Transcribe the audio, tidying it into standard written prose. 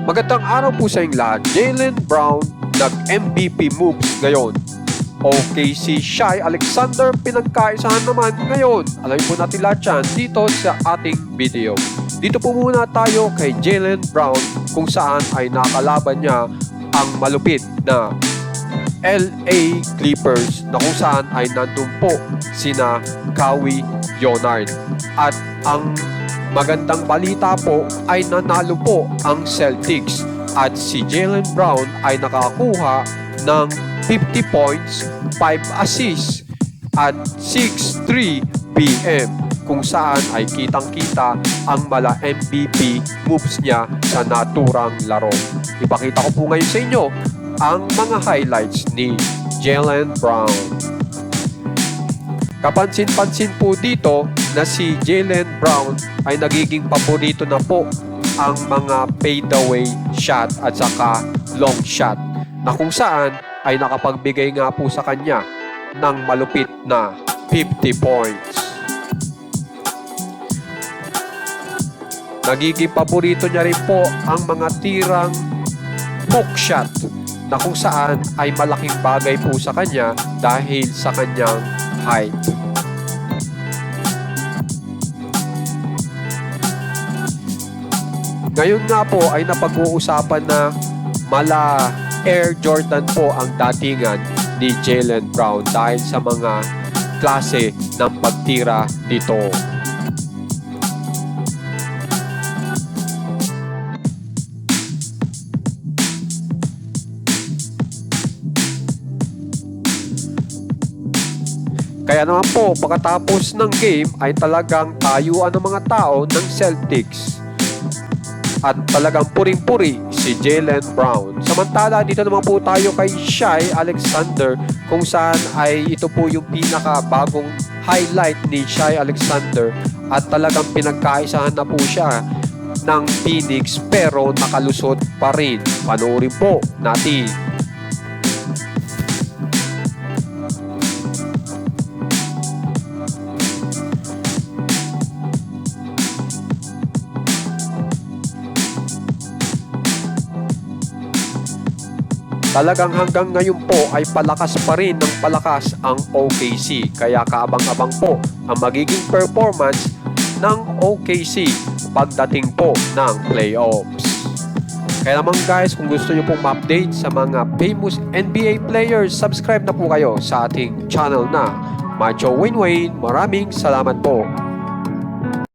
Magandang araw po sa inyong lahat. Jaylen Brown nag-MVP moves ngayon. Okay, si Shai Alexander pinagkaisahan naman ngayon. Alamin po natin lahat yan dito sa ating video. Dito po muna tayo kay Jaylen Brown kung saan ay nakalaban niya ang malupit na LA Clippers na kung saan ay nandun po sina Kawhi Leonard. At ang magandang balita po ay nanalo po ang Celtics at si Jaylen Brown ay nakakuha ng 50 points, 5 assists at 6-3 PM kung saan ay kitang-kita ang mala MVP moves niya sa naturang laro. Ipakita ko po ngayon sa inyo ang mga highlights ni Jaylen Brown. Kapansin-pansin po dito na si Jaylen Brown ay nagiging paborito na po ang mga fadeaway shot at saka long shot na kung saan ay nakapagbigay nga po sa kanya ng malupit na 50 points. Nagiging paborito niya rin po ang mga tirang hook shot na kung saan ay malaking bagay po sa kanya dahil sa kanyang height. Ngayon nga po ay napag-uusapan na mala Air Jordan po ang datingan ni Jaylen Brown dahil sa mga klase ng pagtira nito. Kaya naman po, pagkatapos ng game ay talagang tayuan ng mga tao ng Celtics. At talagang puring-puri si Jaylen Brown. Samantala, dito naman po tayo kay Shai Alexander kung saan ay ito po yung pinakabagong highlight ni Shai Alexander at talagang pinagkaisahan na po siya ng Phoenix pero nakalusot pa rin. Panoorin po natin. Talagang hanggang ngayon po ay palakas pa rin ng palakas ang OKC. Kaya kaabang-abang po ang magiging performance ng OKC pagdating po ng playoffs. Kaya naman guys, kung gusto nyo pong ma-update sa mga famous NBA players, subscribe na po kayo sa ating channel na Macho Wayne Wayne. Maraming salamat po.